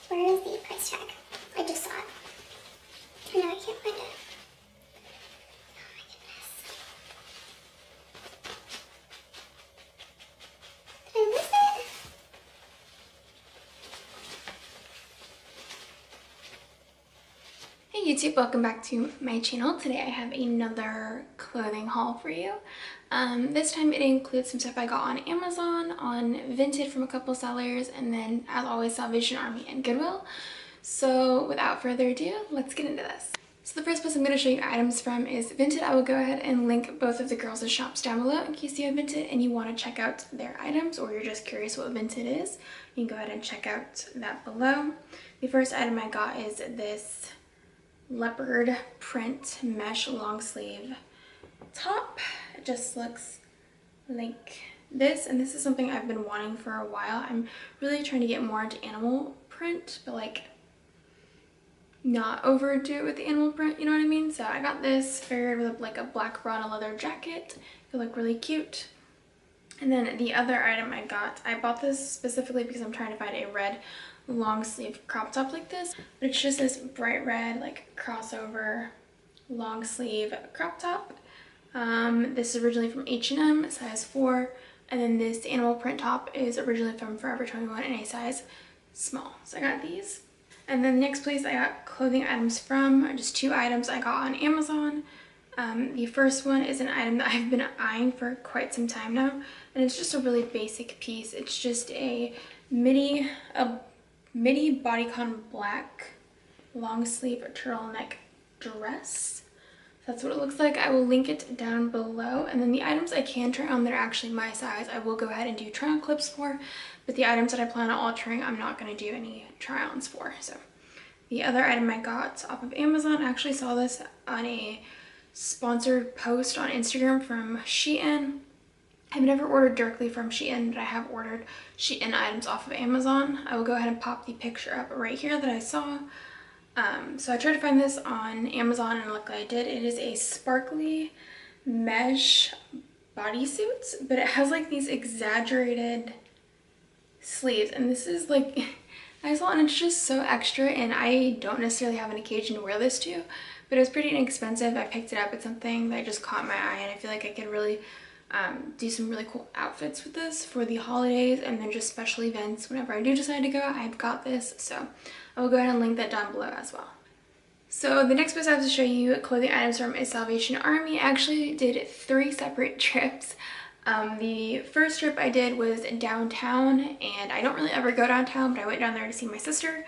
Where is the price tag? I just saw it. I know I can't find it. Oh my goodness. Did I miss it? Hey YouTube, welcome back to my channel. Today I have another clothing haul for you. This time it includes some stuff I got on Amazon, on Vinted from a couple sellers, and then as always Salvation Army and Goodwill. So without further ado, let's get into this. So the first place I'm going to show you items from is Vinted. I will go ahead and link both of the girls' shops down below in case you have Vinted and you want to check out their items, or you're just curious what Vinted is. You can go ahead and check out that below. The first item I got is this leopard print mesh long sleeve top. It just looks like this, and this is something I've been wanting for a while. I'm really trying to get more into animal print, but like not overdo it with the animal print, you know what I mean? So I got this paired with like a black Rana leather jacket. It'll look really cute. And then the other item I bought this specifically because I'm trying to find a red long sleeve crop top like this, but it's just this bright red like crossover long sleeve crop top. This is originally from H&M, size 4, and then this animal print top is originally from Forever 21 in a size small. So I got these. And then the next place I got clothing items from are just 2 items I got on Amazon. The first one is an item that I've been eyeing for quite some time now, and it's just a really basic piece. It's just a midi bodycon black long sleeve turtleneck dress. That's what it looks like. I will link it down below, and then the items I can try on that are actually my size I will go ahead and do try on clips for, but the items that I plan on altering I'm not going to do any try-ons for. So the other item I got off of Amazon, I actually saw this on a sponsored post on Instagram from Shein. I've never ordered directly from Shein, but I have ordered Shein items off of Amazon. I will go ahead and pop the picture up right here that I saw. So I tried to find this on Amazon, and luckily I did. It is a sparkly mesh bodysuit, but it has like these exaggerated sleeves, and this is like, I saw it and it's just so extra, and I don't necessarily have an occasion to wear this to, but it was pretty inexpensive. I picked it up. It's something that just caught my eye, and I feel like I could really do some really cool outfits with this for the holidays and then just special events. Whenever I do decide to go out, I've got this, so I will go ahead and link that down below as well. So the next place I have to show you clothing items from is Salvation Army. I actually did 3 separate trips. The first trip I did was downtown, and I don't really ever go downtown, but I went down there to see my sister,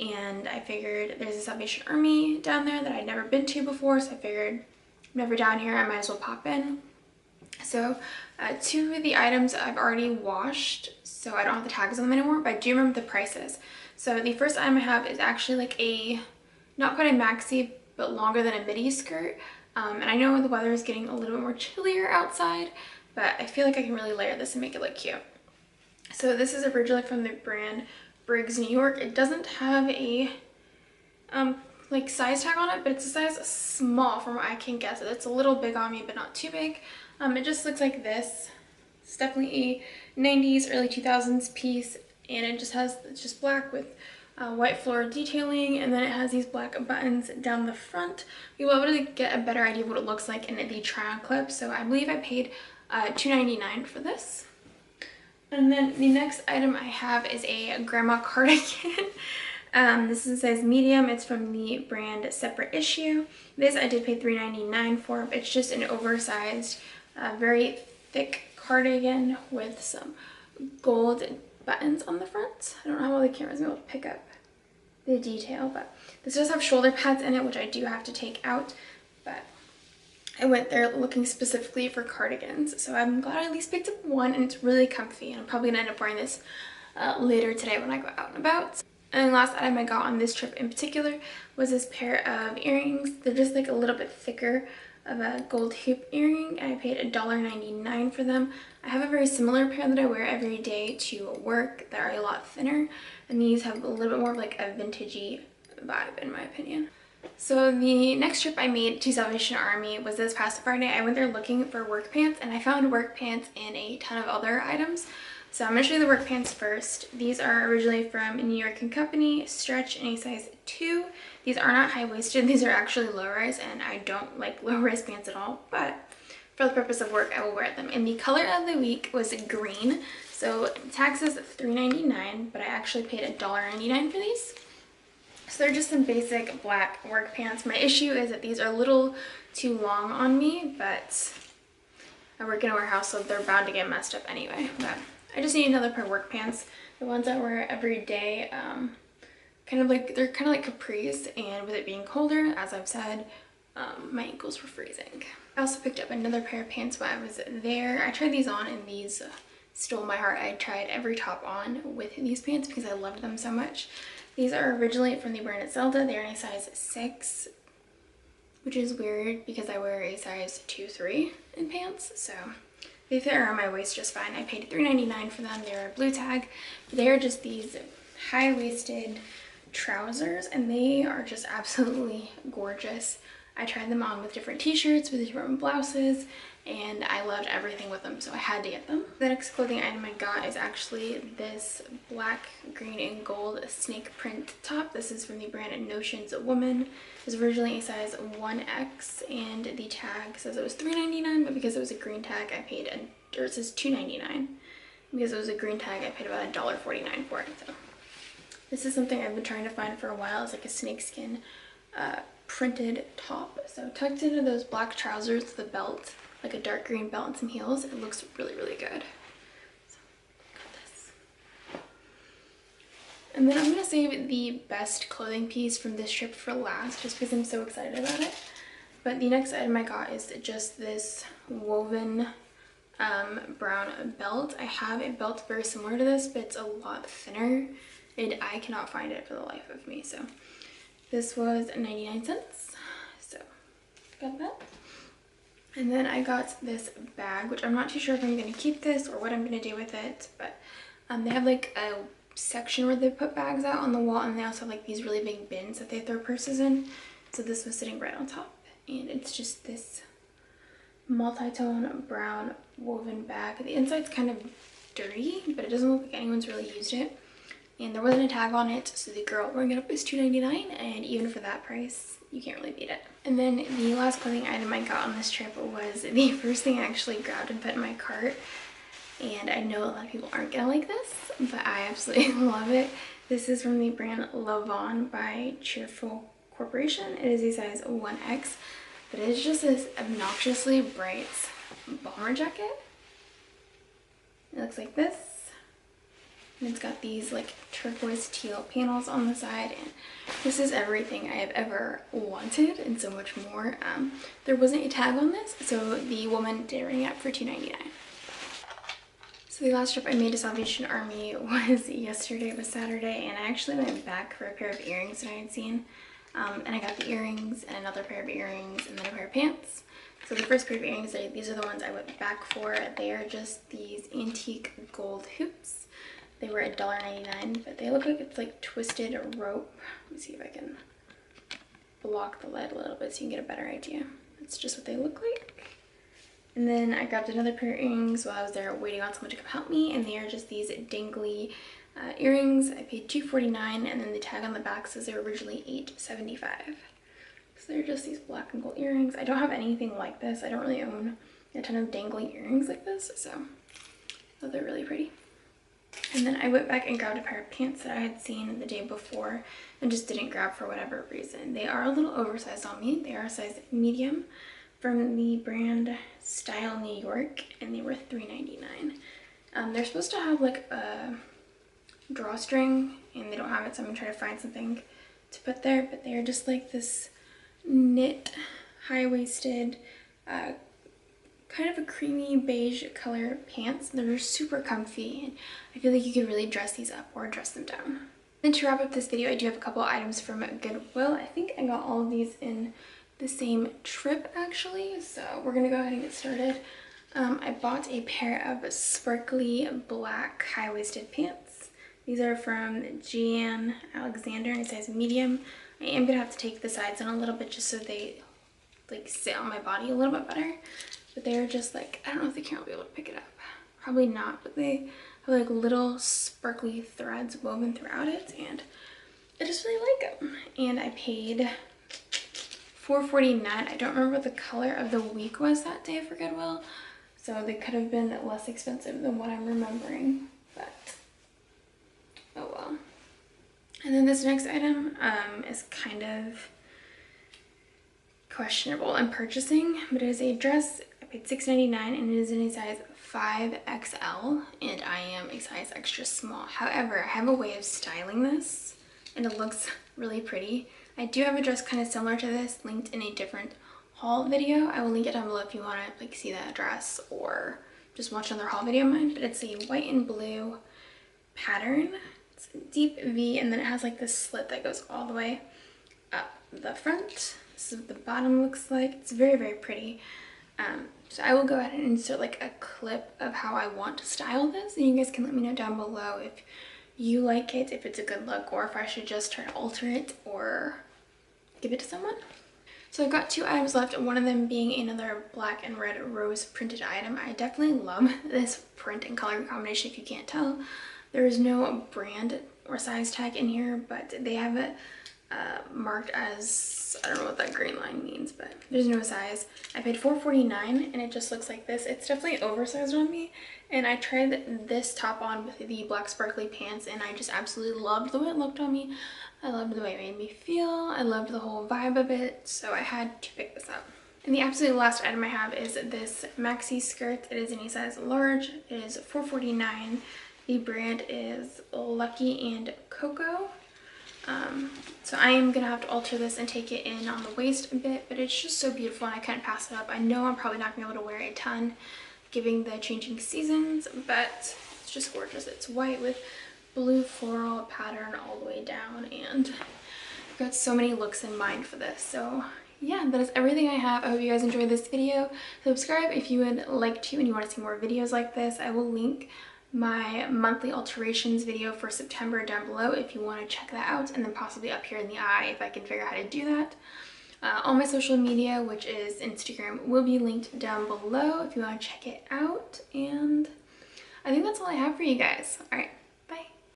and I figured there's a Salvation Army down there that I'd never been to before, so I figured I'm never down here, I might as well pop in. So 2 of the items I've already washed, so I don't have the tags on them anymore, but I do remember the prices. So the first item I have is actually like a, not quite a maxi, but longer than a midi skirt. And I know the weather is getting a little bit more chillier outside, but I feel like I can really layer this and make it look cute. So this is originally from the brand Briggs, New York. It doesn't have a like size tag on it, but it's a size small from what I can guess. It's a little big on me, but not too big. It just looks like this. It's definitely a 90s, early 2000s piece, and it just has, it's just black with white floral detailing, and then it has these black buttons down the front. You'll be able to get a better idea of what it looks like in the try-on clip. So I believe I paid $2.99 for this. And then the next item I have is a grandma cardigan. This is a size medium. It's from the brand Separate Issue. This I did pay $3.99 for. It's just an oversized, very thick cardigan with some gold buttons on the front. I don't know how well the camera's able to pick up the detail, but this does have shoulder pads in it, which I do have to take out, but I went there looking specifically for cardigans, so I'm glad I at least picked up one, and it's really comfy, and I'm probably gonna end up wearing this later today when I go out and about. And the last item I got on this trip in particular was this pair of earrings. They're just like a little bit thicker of a gold hoop earring, and I paid $1.99 for them. I have a very similar pair that I wear every day to work that are a lot thinner, and these have a little bit more of like a vintagey vibe in my opinion. So the next trip I made to Salvation Army was this past Friday. I went there looking for work pants, and I found work pants in a ton of other items. So I'm going to show you the work pants first. These are originally from New York & Company, stretch in a size 2. These are not high-waisted, these are actually low-rise, and I don't like low-rise pants at all, but for the purpose of work, I will wear them. And the color of the week was green. So tag says $3.99, but I actually paid $1.99 for these. So they're just some basic black work pants. My issue is that these are a little too long on me, but I work in a warehouse, so they're bound to get messed up anyway. But I just need another pair of work pants. The ones I wear every day, they're kind of like capris, and with it being colder, as I've said, my ankles were freezing. I also picked up another pair of pants while I was there. I tried these on, and these stole my heart. I tried every top on with these pants because I loved them so much. These are originally from the brand Zelda. They're in a size 6, which is weird because I wear a size 2-3 in pants, so they fit around my waist just fine. I paid $3.99 for them. They're a blue tag. They are just these high-waisted trousers, and they are just absolutely gorgeous. I tried them on with different t-shirts, with different blouses, and I loved everything with them, so I had to get them. The next clothing item I got is actually this black, green, and gold snake print top. This is from the brand Notions Woman. It was originally a size 1X, and the tag says it was $3.99, but because it was a green tag, I paid, or it says $2.99. Because it was a green tag, I paid about $1.49 for it. So this is something I've been trying to find for a while. It's like a snakeskin printed top. So tucked into those black trousers with a belt, like a dark green belt and some heels. It looks really, really good. So, got this. And then I'm going to save the best clothing piece from this trip for last, just because I'm so excited about it. But the next item I got is just this woven brown belt. I have a belt very similar to this, but it's a lot thinner, and I cannot find it for the life of me. So this was 99 cents. So got that. And then I got this bag, which I'm not too sure if I'm going to keep this or what I'm going to do with it, but they have like a section where they put bags out on the wall, and they also have like these really big bins that they throw purses in. So this was sitting right on top, and it's just this multi-tone brown woven bag. The inside's kind of dirty, but it doesn't look like anyone's really used it. And there wasn't a tag on it, so the girl bringing it up is $2.99, and even for that price, you can't really beat it. And then the last clothing item I got on this trip was the first thing I actually grabbed and put in my cart. And I know a lot of people aren't gonna like this, but I absolutely love it. This is from the brand Lavon by Cheerful Corporation. It is a size 1X, but it is just this obnoxiously bright bomber jacket. It looks like this. And it's got these like turquoise teal panels on the side, and this is everything I have ever wanted and so much more. There wasn't a tag on this, so the woman did ring it up for $2.99. So the last trip I made to Salvation Army was yesterday. It was Saturday, and I actually went back for a pair of earrings that I had seen. And I got the earrings and another pair of earrings and then a pair of pants. So the first pair of earrings, these are the ones I went back for. They are just these antique gold hoops. They were $1.99, but they look like it's like twisted rope. Let me see if I can block the light a little bit so you can get a better idea. That's just what they look like. And then I grabbed another pair of earrings while I was there waiting on someone to come help me, and they are just these dangly earrings. I paid $2.49, and then the tag on the back says they were originally $8.75. So they're just these black and gold earrings. I don't have anything like this. I don't really own a ton of dangly earrings like this, so they're really pretty. And then I went back and grabbed a pair of pants that I had seen the day before and just didn't grab for whatever reason. They are a little oversized on me. They are a size medium from the brand Style New York, and they were $3.99. They're supposed to have like a drawstring, and they don't have it, so I'm gonna try to find something to put there, but they're just like this knit, high-waisted, kind of a creamy beige color pants. They're super comfy, and I feel like you could really dress these up or dress them down. And to wrap up this video, I do have a couple items from Goodwill. I think I got all of these in the same trip actually, so we're gonna go ahead and get started. I bought a pair of sparkly black high-waisted pants. These are from Gian Alexander in a size medium. I am gonna have to take the sides on a little bit just so they like sit on my body a little bit better. But they're just like, I don't know if the camera will be able to pick it up. Probably not, but they have like little sparkly threads woven throughout it, and I just really like them. And I paid $4.49. I don't remember what the color of the week was that day for Goodwill, so they could have been less expensive than what I'm remembering, but oh well. And then this next item is kind of questionable in purchasing, but it is a dress. I paid $6.99 and it is in a size 5XL, and I am a size extra small. However, I have a way of styling this and it looks really pretty. I do have a dress kind of similar to this linked in a different haul video. I will link it down below if you want to like see that dress or just watch another haul video of mine, but it's a white and blue pattern. It's a deep V, and then it has like this slit that goes all the way up the front. This is what the bottom looks like. It's very, very pretty. So I will go ahead and insert like a clip of how I want to style this, and you guys can let me know down below if you like it, if it's a good look, or if I should just try to alter it or give it to someone. So I've got 2 items left, one of them being another black and red rose printed item. I definitely love this print and color combination, if you can't tell. There is no brand or size tag in here, but they have it marked as, I don't know what that green line means, but there's no size. I paid $4.49 and it just looks like this. It's definitely oversized on me, and I tried this top on with the black sparkly pants and I just absolutely loved the way it looked on me. I loved the way it made me feel. I loved the whole vibe of it, so I had to pick this up. And the absolute last item I have is this maxi skirt. It is in a size large. It is $4.49. The brand is Lucky and Coco. So I am gonna have to alter this and take it in on the waist a bit, but it's just so beautiful and I couldn't pass it up. I know I'm probably not gonna be able to wear it a ton given the changing seasons, but it's just gorgeous. It's white with blue floral pattern all the way down, and I've got so many looks in mind for this. So yeah, that is everything I have. I hope you guys enjoyed this video. Subscribe if you would like to and you want to see more videos like this. I will link my monthly alterations video for September down below if you want to check that out, and then possibly up here in the eye if I can figure out how to do that. All my social media, which is Instagram, will be linked down below if you want to check it out, and I think that's all I have for you guys. All right,